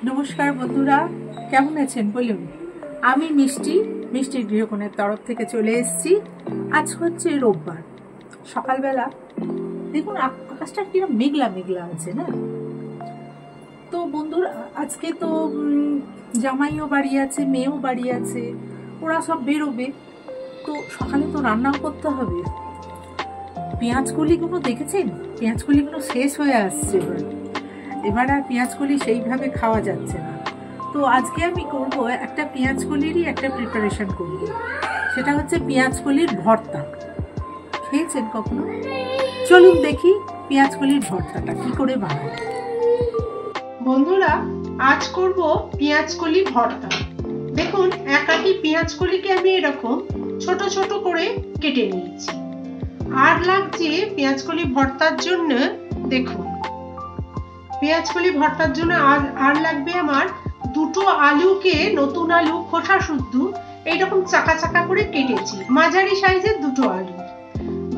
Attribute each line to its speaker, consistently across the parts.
Speaker 1: নমস্কার বন্ধুরা, কেমন আছেন বলুন। আমি মিষ্টি গৃহকোণের তরফ থেকে চলে এসেছি। আজ হচ্ছে রোববার সকালবেলা। দেখুন আকাশটা কিরকম মেঘলা মেঘলা আছে না। তো বন্ধুরা, আজকে তো জামাইও বাড়ি আছে, মেয়েও বাড়ি আছে, ওরা সব বেরোবে। তো সকালে তো রান্নাও করতে হবে। পেঁয়াজকলিগুলো দেখেছেন? পেঁয়াজকলিগুলো শেষ হয়ে আসছে। এবার আর পেঁয়াজকলি সেইভাবে খাওয়া যাচ্ছে না। তো আজকে আমি করব একটা পেঁয়াজকলিরই একটা প্রিপারেশন করব। সেটা হচ্ছে পেঁয়াজকলির ভর্তা। খেয়েছেন কখনো? চলুন দেখি পেঁয়াজকলির ভর্তাটা কি করে বানাই।
Speaker 2: বন্ধুরা, আজ করব পেঁয়াজকলি ভর্তা। দেখুন, এক আটি পেঁয়াজকলিকে আমি এরকম ছোট ছোট করে কেটে নিয়েছি। আর লাগছে পেঁয়াজকলি ভর্তার জন্য, দেখুন পেঁয়াজকলি ভর্তার জন্য আর লাগবে আমার দুটো আলুকে, নতুন আলু খোসা শুদ্ধ এইরকম চাকা চাকা করে কেটেছি। মাঝারি সাইজের দুটো আলু,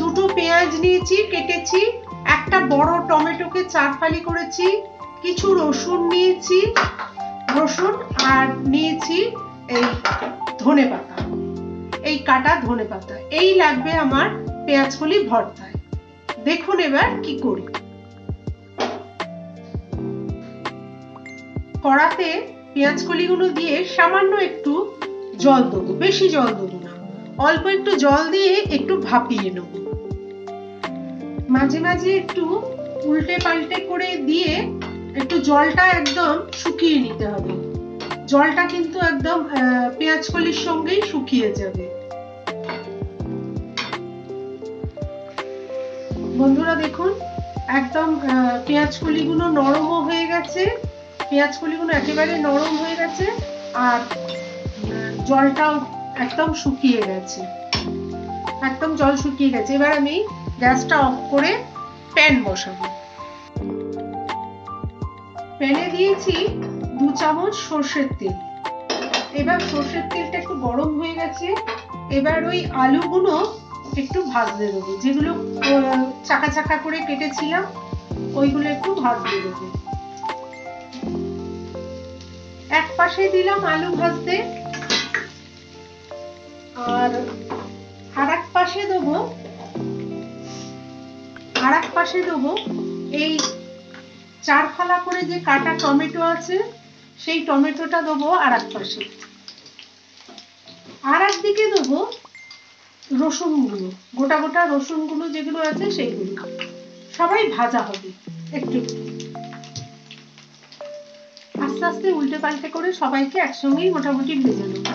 Speaker 2: দুটো পেঁয়াজ নিয়েছি কেটেছি, একটা বড় টমেটোকে 4 ফালি করেছি, কিছু রসুন নিয়েছি, রসুন আর নিয়েছি এই ধনেপাতা, এই কাটা ধনেপাতা। এই লাগবে আমার পেঁয়াজকলি ভর্তায়। দেখুন এবার কি করি। কড়াতে পেঁয়াজকলিগুলো দিয়ে সামান্য একটু জল দেবো, বেশি জল দেবো না, অল্প একটু জল দিয়ে একটু ভাপিয়ে নেব। মাঝে মাঝে একটু উল্টে পাল্টে করে দিয়ে একটু জলটা একদম শুকিয়ে নিতে হবে। জলটা কিন্তু একদম পেঁয়াজকলির সঙ্গেই শুকিয়ে যাবে। বন্ধুরা দেখুন, একদম পেঁয়াজকলিগুলো নরমও হয়ে গেছে, পেঁয়াজকলিগুলো একেবারে নরম হয়ে গেছে, আর জলটাও একদম শুকিয়ে গেছে, একদম জল শুকিয়ে গেছে। এবার আমি গ্যাসটা অফ করে প্যান বসাবো। প্যানে দিয়েছি 2 চামচ সরষের তেল। এবার সরষের তেলটা একটু গরম হয়ে গেছে। এবার ওই আলুগুলো একটু ভাজতে দেবো, যেগুলো চাকা চাকা করে কেটেছিলাম ওইগুলো একটু ভাজতে দেবো। এক পাশে দিলাম আলু ভাজতে, আর আরেক পাশে দেবো এই 4 ফালা করে যে কাটা টমেটো আছে, সেই টমেটোটা দেবো আরেক পাশে। আর একদিকে দেবো রসুনগুলো, গোটা গোটা রসুনগুলো যেগুলো আছে সেইগুলো। সবাই ভাজা হবে একটু আস্তে আস্তে উল্টে পাল্টে করে সবাইকে একসঙ্গেই মোটামুটি ভেজে নেব।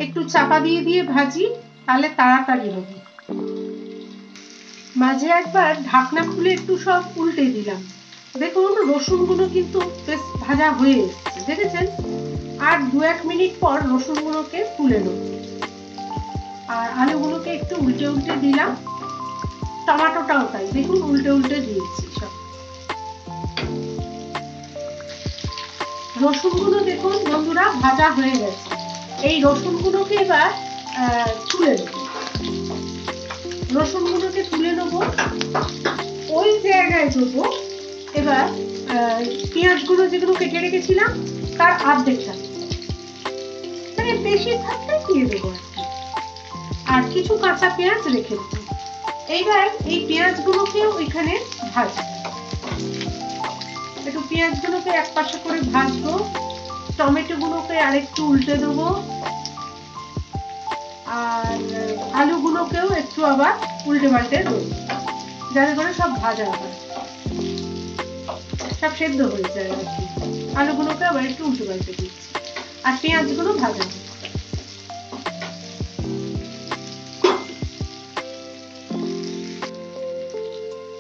Speaker 2: একটু চাপা দিয়ে দিয়ে ভাজি, তাহলে তাড়াতাড়ি হবে। মাঝে একবার ঢাকনা খুলে একটু সব উল্টে দিলাম। দেখুন রসুনগুলো কিন্তু বেশ ভাজা হয়ে এসেছে, দেখেছেন? আর 2-1 মিনিট পর রসুনগুলোকে তুলে নেব। আর আলুগুলোকে একটু উল্টে উল্টে দিলাম, টমেটোটাও তাই, দেখুন উল্টে উল্টে দিয়েছি সব। রসুনগুলো দেখুন বন্ধুরা ভাজা হয়ে গেছে। এই রসুনগুলোকে এবার তুলে নেব। রসুনগুলোকে তুলে নেব, ওই জায়গায় দেবো এবার পেঁয়াজগুলো যেগুলো কেটে রেখেছিলাম তার অর্ধেকটা, মানে বেশি থাকতে দিয়ে দেবো আর কিছু কাঁচা পেঁয়াজ রেখে দেবো। এইবার এই পেঁয়াজগুলোকেও এখানে ভাজবো। একটু পেঁয়াজগুলোকে এক পাশে করে ভাজবো, টমেটোগুলোকে আরেকটু উল্টে দেবো, আর আলুগুলোকেও একটু আবার উল্টে পাল্টে দেবো, যাতে করে সব ভাজা হয়, সব সেদ্ধ হয়ে যায় আর কি। আলুগুলোকে আবার একটু উল্টে পাল্টে দিচ্ছি, আর পেঁয়াজগুলো ভাজা হবে।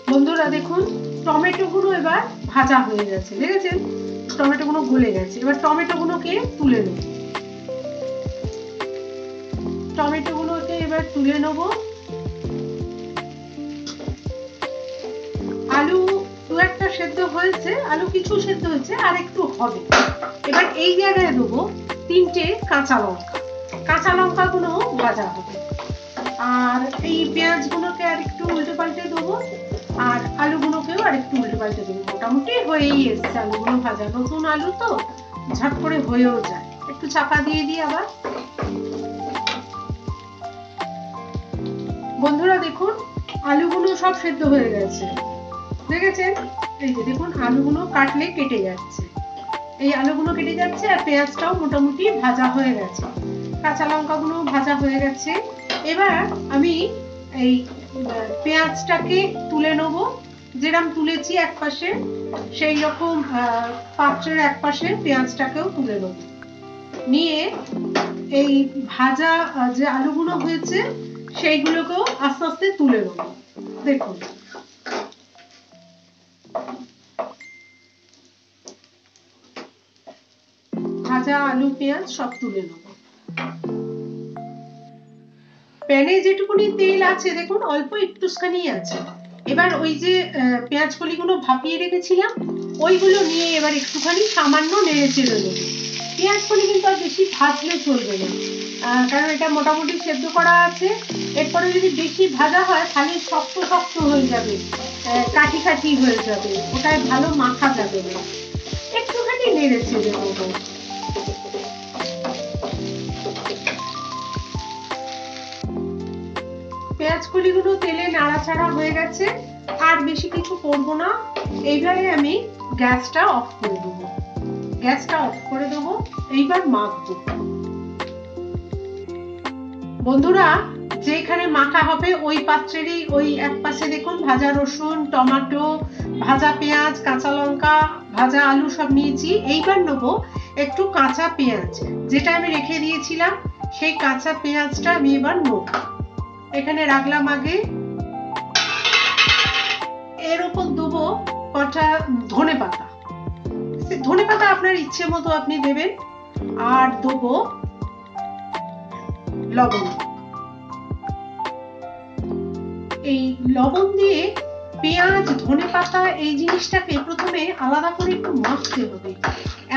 Speaker 2: বন্ধুরা দেখুন টমেটোগুলো এবার ভাজা হয়ে গেছে, দেখেছেন? টমেটোগুলো গলে গেছে। এবার টমেটোগুলোকে তুলে নেব। টমেটোগুলোকে এবার তুলে নেব। আলু 2-1টা সেদ্ধ হয়েছে, আলু কিছু সেদ্ধ হয়েছে, আর একটু হবে। এবার এই জায়গায় দেবো 3টে কাঁচা লঙ্কা। কাঁচা লঙ্কাগুলো ভাজা হবে। আর এই পেঁয়াজগুলোকে আর একটু উল্টে পাল্টে দেবো, আর আলুগুলোকেও আর পাল্টে দেবো। মোটামুটি হয়েই এসছে, আলুগুলো ভাজা, নতুন আলু তো ঝট করে হয়েও যায়। একটু চাপা দিয়ে দিই আবার। বন্ধুরা দেখুন আলুগুলো সব সেদ্ধ হয়ে গেছে, দেখেছেন? এই যে দেখুন আলুগুলো কাটলে কেটে যাচ্ছে, এই আলুগুলো কেটে যাচ্ছে, আর পেঁয়াজটাও মোটামুটি ভাজা হয়ে গেছে, কাঁচা লঙ্কাগুলো ভাজা হয়ে গেছে। এবার আমি এই পেঁয়াজটাকে তুলে নেবো, যেরকম তুলেছি এক পাশে সেই রকম পাত্রের এক পাশে পেঁয়াজটাকেও তুলে নেবো, নিয়ে এই ভাজা যে আলুগুলো হয়েছে সেইগুলোকেও আস্তে আস্তে তুলে নেবো। দেখুন ভাজা আলু পেঁয়াজ সব তুলে নেব। প্যানে যেটুকুনি তেল আছে দেখুন অল্প একটুখানি আছে। এবার ওই যে পেঁয়াজ কলিগুলো ভাপিয়ে রেখেছিলাম ওইগুলো নিয়ে এবার একটুখানি সামান্য নেড়ে চেড়ে নেব। পেঁয়াজ কলি কিন্তু আর বেশি ভাজলে চলবে না, কারণ এটা মোটামুটি সেদ্ধ করা আছে। এরপরে যদি বেশি ভাজা হয় তাহলে শক্ত শক্ত হয়ে যাবে, কাঠি কাঠি হয়ে যাবে, ওটায় ভালো মাখা যাবে না। একটুখানি নেড়ে চেড়ে নেব। পেঁয়াজ কলিগুলো তেলে নাড়াচাড়া হয়ে গেছে, আর বেশি কিছু করব না। এইবারে আমি গ্যাসটা অফ করে দেবো। গ্যাসটা অফ করে দেবো, এইবার মাখবো। বন্ধুরা যেখানে মাখা হবে ওই পাত্রেরই ওই এক পাশে দেখুন ভাজা রসুন, টমেটো, ভাজা পেঁয়াজ, কাঁচা লঙ্কা, ভাজা আলু সব নিয়েছি। এইবার নেবো একটু কাঁচা পেঁয়াজ, যেটা আমি রেখে দিয়েছিলাম সেই কাঁচা পেঁয়াজটা আমি এবার নেবো। এখানে রাখলাম আগে। এর উপর দেবো কটা ধনে পাতা, ধনে পাতা আপনার ইচ্ছে মতো আপনি দেবেন। আর দেবো লবণ। এই লবণ দিয়ে পেঁয়াজ, ধনে পাতা এই জিনিসটাকে প্রথমে আলাদা করে একটু মাখতে হবে।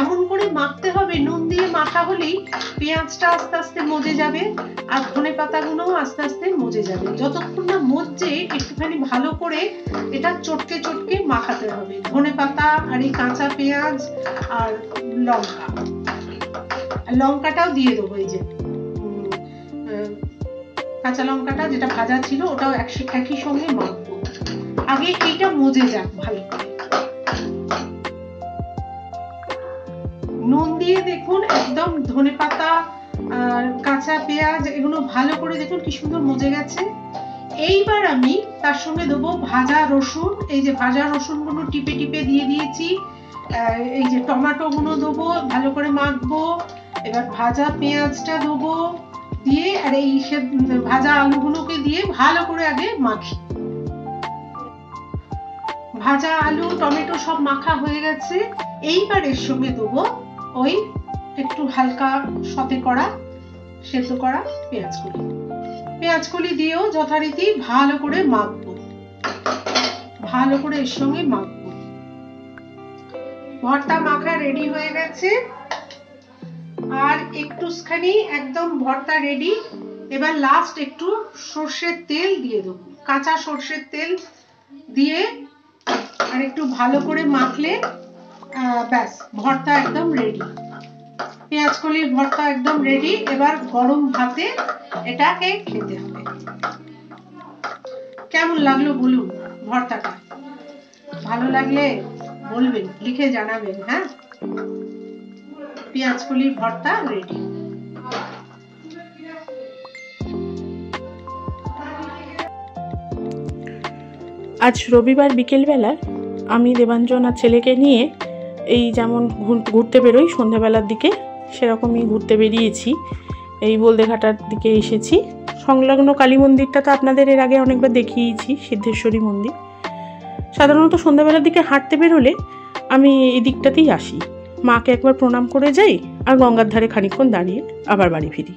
Speaker 2: এমন করে মাখতে হবে, নুন দিয়ে মাখা হলেই পেঁয়াজটা আস্তে আস্তে মজে যাবে আর ধনে পাতাগুলো আস্তে আস্তে মজে যাবে। যতক্ষণ না মজে একটুখানি ভালো করে এটা চটকে চটকে মাখাতে হবে। ধনে পাতা আর এই কাঁচা পেঁয়াজ আর লঙ্কা, লঙ্কাটাও দিয়ে দেবো। এই যে কাঁচা লঙ্কাটা যেটা ভাজা ছিল ওটাও একই সঙ্গে মাখবো। আগে এইটা মজে যাক ভালো করে। নুন দিয়ে দেখুন একদম ধনে পাতা আর কাঁচা পেঁয়াজ এগুলো ভালো করে দেখুন কি সুন্দর মজে গেছে। এইবার আমি তার সঙ্গে দেবো ভাজা রসুন। এই যে ভাজা রসুন গুলো টিপে টিপে দিয়ে দিয়েছি। এই যে টমেটো গুলো দেবো, ভালো করে মাখবো। এবার ভাজা পেঁয়াজটা দেবো, দিয়ে আর এই ভাজা আলুগুলোকে দিয়ে ভালো করে আগে মাখি। ভাজা আলু টমেটো সব মাখা হয়ে গেছে। এইবার এর সঙ্গে দেবো ওই একটু হালকা সতে করা সেদ্ধ করা পেঁয়াজ কলি। পেঁয়াজ কলি দিয়েও যথারীতি ভালো করে মাখবো, ভালো করে এর সঙ্গে মাখবো। ভর্তা মাখা রেডি হয়ে গেছে, আর একটুখানি একদম ভর্তা রেডি। এবার লাস্ট একটু সর্ষের তেল দিয়ে দেবো, কাঁচা সর্ষের তেল দিয়ে আর একটু ভালো করে মাখলে ব্যাস ভর্তা একদম রেডি। পেঁয়াজ কলির ভর্তা একদম রেডি। এবার গরম ভাতে এটাকে খেতে হবে। কেমন লাগলো বলুন ভর্তাটা? ভালো লাগলে বলবেন, লিখে জানাবেন। হ্যাঁ, পেঁয়াজ কলির ভর্তা রেডি।
Speaker 1: আজ রবিবার বিকেলবেলা আমি দেবাঞ্জন আর ছেলেকে নিয়ে এই যেমন ঘুরতে বেরোই সন্ধ্যাবেলার দিকে, সেরকমই ঘুরতে বেরিয়েছি। এই বলদেঘাটার দিকে এসেছি। সংলগ্ন কালী মন্দিরটা তো আপনাদের এর আগে অনেকবার দেখিয়েছি, সিদ্ধেশ্বরী মন্দির। সাধারণত সন্ধ্যাবেলার দিকে হাঁটতে বেরোলে আমি এই দিকটাতেই আসি। মাকে একবার প্রণাম করে যাই আর গঙ্গার ধারে খানিকক্ষণ দাঁড়িয়ে আবার বাড়ি ফিরি।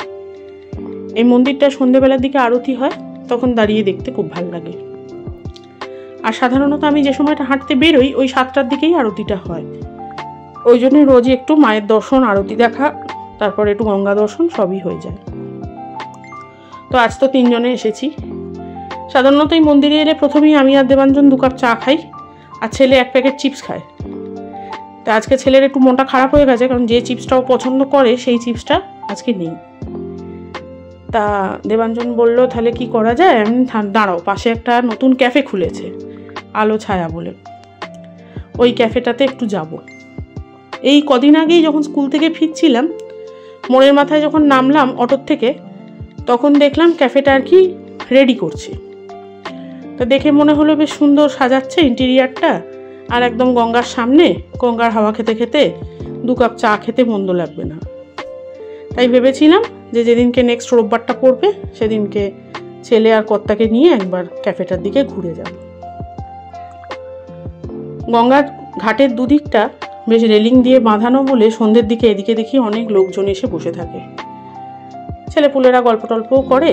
Speaker 1: এই মন্দিরটা সন্ধ্যাবেলার দিকে আরতি হয়, তখন দাঁড়িয়ে দেখতে খুব ভালো লাগে। আর সাধারণত আমি যে সময়টা হাঁটতে বেরোই ওই 7টার দিকেই আরতিটা হয়। ওই জন্য রোজই একটু মায়ের দর্শন, আরতি দেখা, তারপর একটু গঙ্গা দর্শন সবই হয়ে যায়। তো আজ তো 3 জনে এসেছি। সাধারণত এই মন্দিরে এলে প্রথমেই আমি আর দেবাঞ্জন 2 কাপ চা খাই,
Speaker 3: আর ছেলে 1 প্যাকেট চিপস খায়। তা আজকে ছেলের একটু মনটা খারাপ হয়ে গেছে, কারণ যে চিপসটাও পছন্দ করে সেই চিপসটা আজকে নেই। তা দেবাঞ্জন বলল তাহলে কি করা যায়, আমি দাঁড়াও, পাশে একটা নতুন ক্যাফে খুলেছে আলো ছায়া বলে, ওই ক্যাফেটাতে একটু যাব। এই কদিন আগেই যখন স্কুল থেকে ফিরছিলাম, মোড়ের মাথায় যখন নামলাম অটোর থেকে, তখন দেখলাম ক্যাফেটা আর কি রেডি করছে। তা দেখে মনে হলো বেশ সুন্দর সাজাচ্ছে ইন্টেরিয়ারটা, আর একদম গঙ্গার সামনে, গঙ্গার হাওয়া খেতে খেতে 2 কাপ চা খেতে মন্দ লাগবে না। তাই ভেবেছিলাম যে যেদিনকে নেক্সট রোববারটা পড়বে সেদিনকে ছেলে আর কর্তাকে নিয়ে একবার ক্যাফেটার দিকে ঘুরে যাব। গঙ্গার ঘাটের দুদিকটা বেশ রেলিং দিয়ে বাঁধানো বলে সন্ধ্যের দিকে এদিকে দেখি অনেক লোকজন এসে বসে থাকে। ছেলেপুলেরা গল্প টল্পও করে।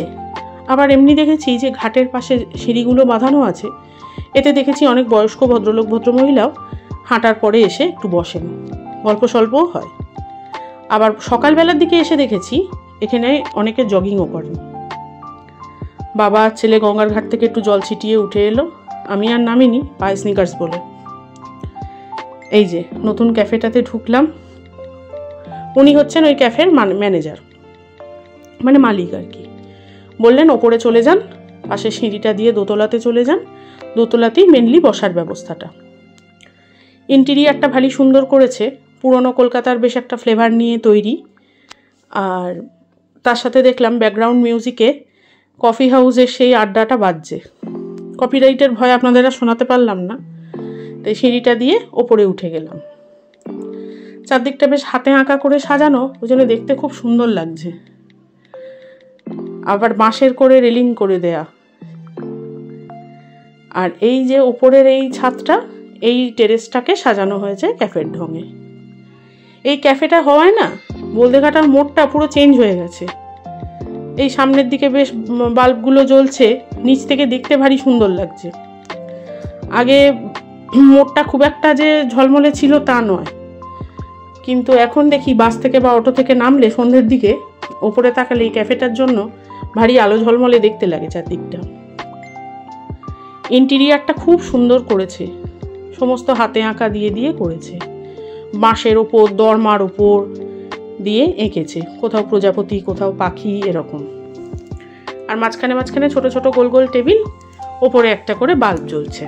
Speaker 3: আবার এমনি দেখেছি যে ঘাটের পাশে সিঁড়িগুলো বাঁধানো আছে, এতে দেখেছি অনেক বয়স্ক ভদ্রলোক ভদ্রমহিলাও হাঁটার পরে এসে একটু বসেন, গল্প স্বল্পও হয়। আবার সকালবেলার দিকে এসে দেখেছি এখানে অনেকে জগিংও করেন। বাবা আর ছেলে গঙ্গার ঘাট থেকে একটু জল ছিটিয়ে উঠে এলো, আমি আর নামিনি, পায়ে স্নিকার্স বলে। এই যে নতুন ক্যাফেটাতে ঢুকলাম। উনি হচ্ছেন ওই ক্যাফের ম্যানেজার, মানে মালিক আর কি। বললেন ওপরে চলে যান, পাশে সিঁড়িটা দিয়ে দোতলাতে চলে যান, দোতলাতেই মেনলি বসার ব্যবস্থাটা। ইন্টেরিয়ারটা ভারী সুন্দর করেছে, পুরনো কলকাতার বেশ একটা ফ্লেভার নিয়ে তৈরি। আর তার সাথে দেখলাম ব্যাকগ্রাউন্ড মিউজিকে কফি হাউসের সেই আড্ডাটা বাজছে। কপিরাইটের ভয়ে আপনাদের আর শোনাতে পারলাম না, তাই সিঁড়িটা দিয়ে ওপরে উঠে গেলাম। চারদিকটা বেশ হাতে আঁকা করে সাজানো, ওই জন্য দেখতে খুব সুন্দর লাগছে। আবার বাঁশের করে রেলিং করে দেয়া। আর এই যে ওপরের এই ছাদটা, এই টেরেসটাকে সাজানো হয়েছে ক্যাফের ঢঙে। এই ক্যাফেটা হওয়ায় না বলদেঘাটার মোড়টা পুরো চেঞ্জ হয়ে গেছে। এই সামনের দিকে বেশ বাল্বগুলো জ্বলছে, নিচ থেকে দেখতে ভারী সুন্দর লাগছে। আগে মোড়টা খুব একটা যে ঝলমলে ছিল তা নয়, কিন্তু এখন দেখি বাস থেকে বা অটো থেকে নামলে সন্ধ্যের দিকে ওপরে তাকালে এই ক্যাফেটার জন্য ভারী আলো ঝলমলে দেখতে লাগে চারদিকটা। ইন্টেরিয়ারটা খুব সুন্দর করেছে, সমস্ত হাতে আঁকা দিয়ে দিয়ে করেছে। বাঁশের ওপর, দরমার ওপর দিয়ে এঁকেছে, কোথাও প্রজাপতি, কোথাও পাখি, এরকম। আর মাঝখানে মাঝখানে ছোট ছোট গোল গোল টেবিল, ওপরে একটা করে বাল্ব জ্বলছে,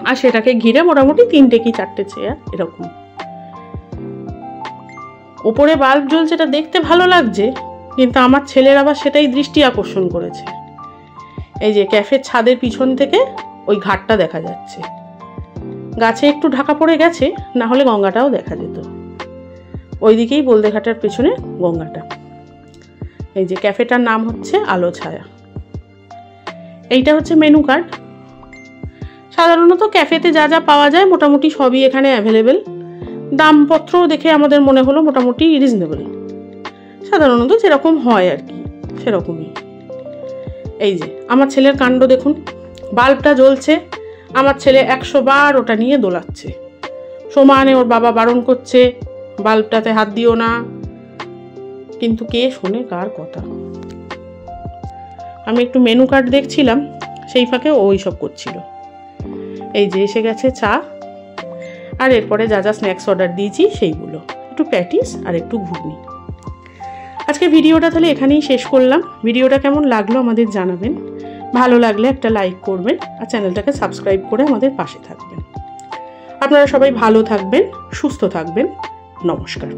Speaker 3: আর সেটাকে ঘিরে মোটামুটি 3টে কি 4টে চেয়ার এরকম। ওপরে বাল্ব জ্বলছে, এটা দেখতে ভালো লাগছে, কিন্তু আমার ছেলের আবার সেটাই দৃষ্টি আকর্ষণ করেছে। এই যে ক্যাফের ছাদের পিছন থেকে ওই ঘাটটা দেখা যাচ্ছে, গাছে একটু ঢাকা পড়ে গেছে, না হলে গঙ্গাটাও দেখা যেত। ওইদিকেই বলদেঘাটার পেছনে গঙ্গাটা। এই যে ক্যাফেটার নাম হচ্ছে আলো ছায়া। এইটা হচ্ছে মেনু কার্ড। সাধারণত ক্যাফেতে যা যা পাওয়া যায় মোটামুটি সবই এখানে অ্যাভেলেবেল। দামপত্রও দেখে আমাদের মনে হলো মোটামুটি রিজনেবল, সাধারণত যেরকম হয় আর কি সেরকমই। এই যে আমার ছেলের কাণ্ড দেখুন, বাল্বটা জ্বলছে, আমার ছেলে 100 বার ওটা নিয়ে দোলাচ্ছে। সমানে ওর বাবা বারণ করছে বাল্বটাতে হাত দিও না, কিন্তু কে শোনে কার কথা। আমি একটু মেনু কার্ড দেখছিলাম, সেই ফাঁকে ওই সব করছিল। এই যে এসে গেছে চা, আর এরপরে যা যা স্ন্যাক্স অর্ডার দিয়েছি সেইগুলো, একটু প্যাটিস আর একটু ঘুগনি। আজকে ভিডিওটা তাহলে এখানেই শেষ করলাম। ভিডিওটা কেমন লাগলো আমাদের জানাবেন, ভালো লাগলে একটা লাইক করবেন, আর চ্যানেলটাকে সাবস্ক্রাইব করে আমাদের পাশে থাকবেন। আপনারা সবাই ভালো থাকবেন, সুস্থ থাকবেন। নমস্কার।